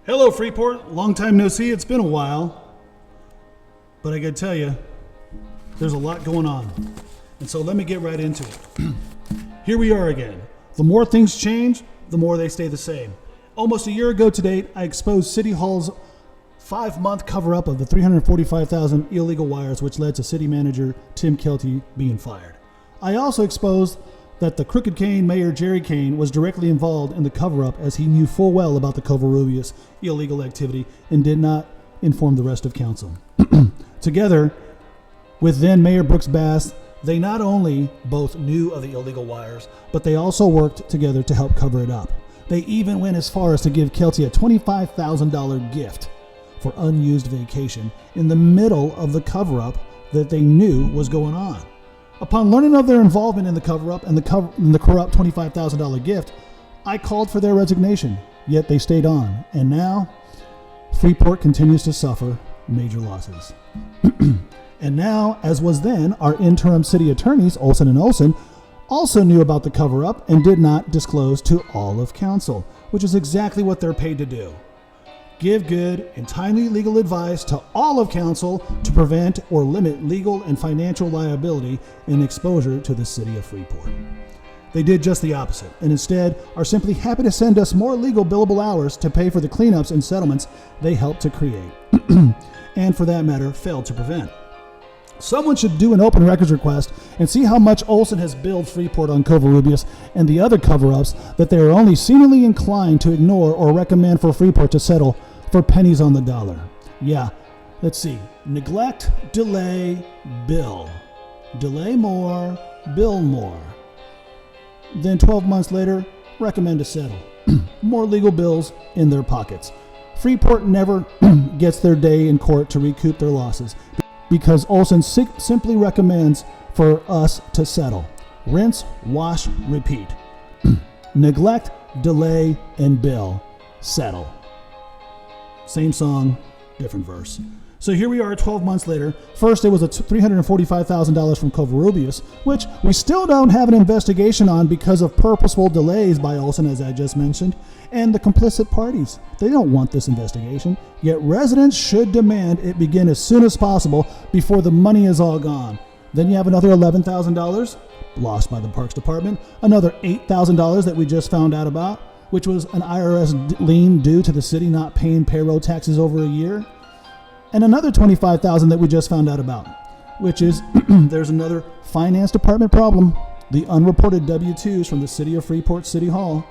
Hello, Freeport. Long time no see. It's been a while. But I gotta tell you, there's a lot going on. And so let me get right into it. Here we are again. The more things change, the more they stay the same. Almost a year ago to date, I exposed City Hall's 5-month cover-up of the 345,000 illegal wires, which led to City Manager Tim Kelty being fired. I also exposed that the Crooked Cain Mayor Jerry Cain was directly involved in the cover-up, as he knew full well about the Coverups illegal activity and did not inform the rest of council. Together with then Mayor Brooks Bass, they not only both knew of the illegal wires, but they also worked together to help cover it up. They even went as far as to give Kelty a $25,000 gift for unused vacation in the middle of the cover-up that they knew was going on. Upon learning of their involvement in the cover-up and the corrupt $25,000 gift, I called for their resignation, yet they stayed on. And now, Freeport continues to suffer major losses. And now, as was then, our interim city attorneys, Olson and Olson, also knew about the cover-up and did not disclose to all of council, which is exactly what they're paid to do. Give good and timely legal advice to all of council to prevent or limit legal and financial liability and exposure to the city of Freeport. They did just the opposite, and instead are simply happy to send us more legal billable hours to pay for the cleanups and settlements they helped to create, and for that matter, failed to prevent. Someone should do an open records request and see how much Olson has billed Freeport on Coverups and the other cover-ups that they are only seemingly inclined to ignore or recommend for Freeport to settle for pennies on the dollar. Yeah, let's see. Neglect, delay, bill. Delay more, bill more. Then 12 months later, recommend to settle. More legal bills in their pockets. Freeport never gets their day in court to recoup their losses because Olson simply recommends for us to settle. Rinse, wash, repeat. Neglect, delay, and bill. Settle. Same song, different verse. So here we are 12 months later. First, it was a $345,000 from Coverups, which we still don't have an investigation on because of purposeful delays by Olson, as I just mentioned, and the complicit parties. They don't want this investigation, yet residents should demand it begin as soon as possible before the money is all gone. Then you have another $11,000 lost by the Parks Department, another $8,000 that we just found out about, which was an IRS lien due to the city not paying payroll taxes over a year, and another $25,000 that we just found out about, which is there's another finance department problem, the unreported W-2s from the City of Freeport City Hall.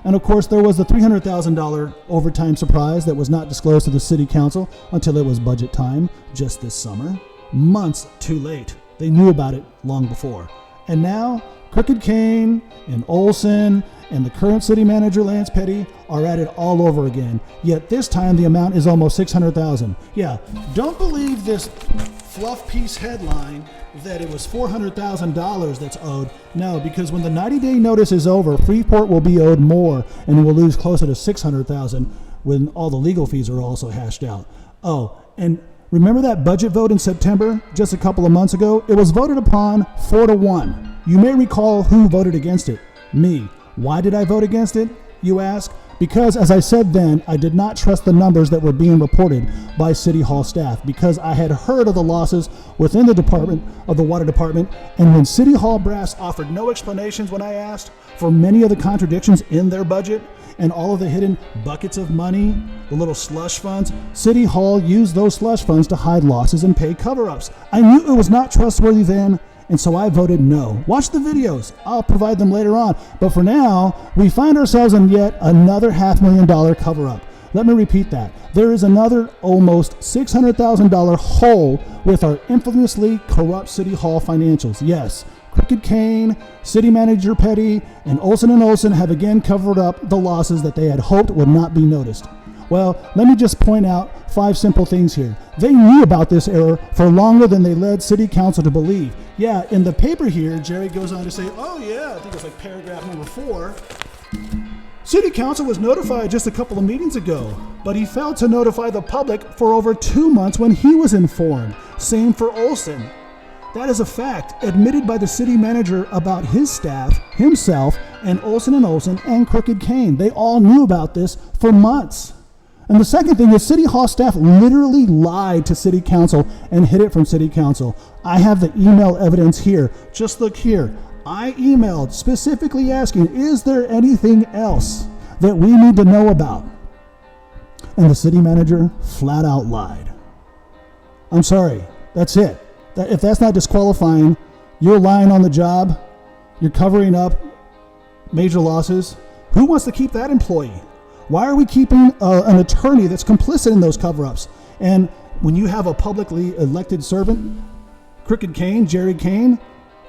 And of course, there was the $300,000 overtime surprise that was not disclosed to the city council until it was budget time just this summer. Months too late. They knew about it long before. And now, Crooked Cain and Olson and the current city manager, Lance Petty, are at it all over again. Yet this time the amount is almost $600,000. Yeah, don't believe this fluff piece headline that it was $400,000 that's owed. No, because when the 90-day notice is over, Freeport will be owed more and will lose closer to $600,000 when all the legal fees are also hashed out. Oh, and remember that budget vote in September, just a couple of months ago? It was voted upon 4-1. You may recall who voted against it. Me. Why did I vote against it, you ask? Because, as I said then, I did not trust the numbers that were being reported by City Hall staff because I had heard of the losses within the department of the water department, and when City Hall brass offered no explanations when I asked for many of the contradictions in their budget and all of the hidden buckets of money, the little slush funds, City Hall used those slush funds to hide losses and pay cover-ups. I knew it was not trustworthy then, and so I voted no. Watch the videos. I'll provide them later on. But for now, we find ourselves in yet another $500,000 cover-up. Let me repeat that. There is another almost $600,000 hole with our infamously corrupt City Hall financials. Yes, Crooked Cain, City Manager Petty, and Olson have again covered up the losses that they had hoped would not be noticed. Well, let me just point out 5 simple things here. They knew about this error for longer than they led City Council to believe. Yeah, in the paper here, Jerry goes on to say, oh yeah, I think it's like paragraph number 4. City Council was notified just a couple of meetings ago, but he failed to notify the public for over 2 months when he was informed. Same for Olson. That is a fact admitted by the city manager about his staff, himself, and Olson and Crooked Cain. They all knew about this for months. And the second thing is City Hall staff literally lied to City Council and hid it from City Council. I have the email evidence here. Just look here. I emailed specifically asking, is there anything else that we need to know about? And the city manager flat out lied. I'm sorry, that's it. If that's not disqualifying, you're lying on the job, you're covering up major losses. Who wants to keep that employee? Why are we keeping an attorney that's complicit in those cover-ups? And when you have a publicly elected servant, Crooked Cain, Jerry Cain,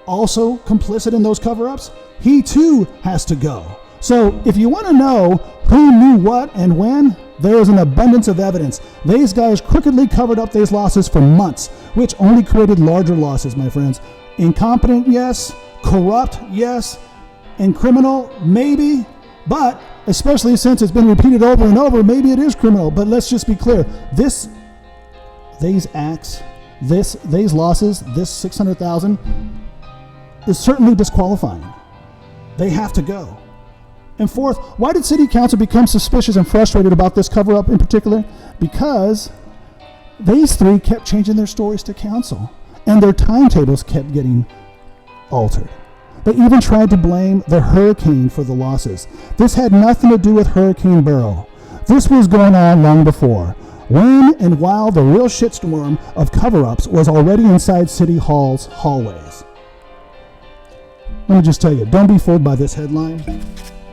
also complicit in those cover-ups, he too has to go. So if you want to know who knew what and when, there is an abundance of evidence. These guys crookedly covered up these losses for months, which only created larger losses, my friends. Incompetent, yes. Corrupt, yes. And criminal, maybe. But especially since it's been repeated over and over, maybe it is criminal. But let's just be clear. These acts, these losses, this $600,000 is certainly disqualifying. They have to go. And fourth, why did City Council become suspicious and frustrated about this cover-up in particular? Because these three kept changing their stories to council, and their timetables kept getting altered. They even tried to blame the hurricane for the losses. This had nothing to do with Hurricane Beryl. This was going on long before, when and while the real shitstorm of cover-ups was already inside City Hall's hallways. Let me just tell you, don't be fooled by this headline,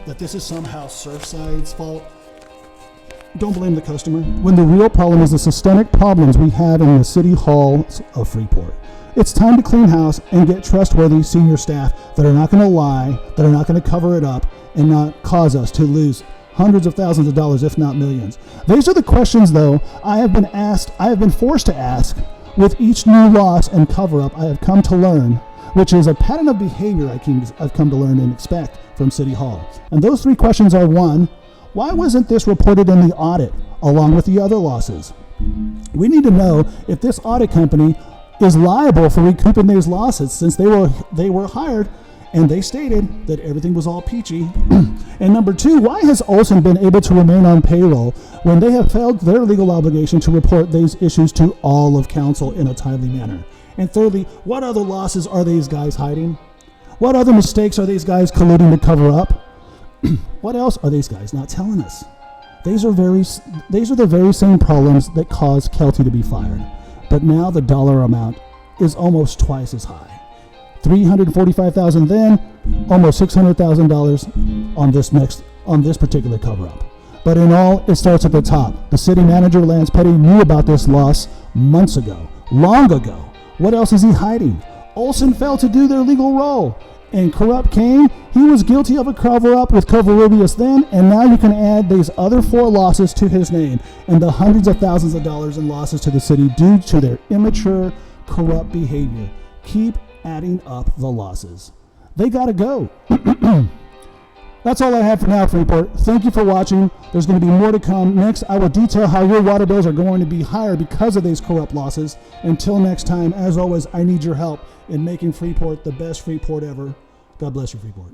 that this is somehow Surfside's fault. Don't blame the customer, when the real problem is the systemic problems we have in the City Halls of Freeport. It's time to clean house and get trustworthy senior staff that are not going to lie, that are not going to cover it up, and not cause us to lose hundreds of thousands of dollars, if not millions. These are the questions, though, I have been forced to ask with each new loss and cover-up I have come to learn, which is a pattern of behavior I've come to learn and expect from City Hall. And those three questions are: one, why wasn't this reported in the audit along with the other losses? We need to know if this audit company is liable for recouping these losses, since they were hired and they stated that everything was all peachy. And number two, why has Olson been able to remain on payroll when they have failed their legal obligation to report these issues to all of council in a timely manner? And thirdly, what other losses are these guys hiding? What other mistakes are these guys colluding to cover up? What else are these guys not telling us? These are the very same problems that caused Kelty to be fired. But now the dollar amount is almost twice as high. $345,000 then, almost $600,000 on this particular cover-up. But in all, it starts at the top. The city manager, Lance Petty, knew about this loss months ago, long ago. What else is he hiding? Olson failed to do their legal role. And Corrupt Cain, he was guilty of a cover-up with Coverups then, and now you can add these other four losses to his name and the hundreds of thousands of dollars in losses to the city due to their immature, corrupt behavior. Keep adding up the losses. They gotta go. That's all I have for now, Freeport. Thank you for watching. There's going to be more to come. Next, I will detail how your water bills are going to be higher because of these corrupt losses. Until next time, as always, I need your help in making Freeport the best Freeport ever. God bless you, Freeport.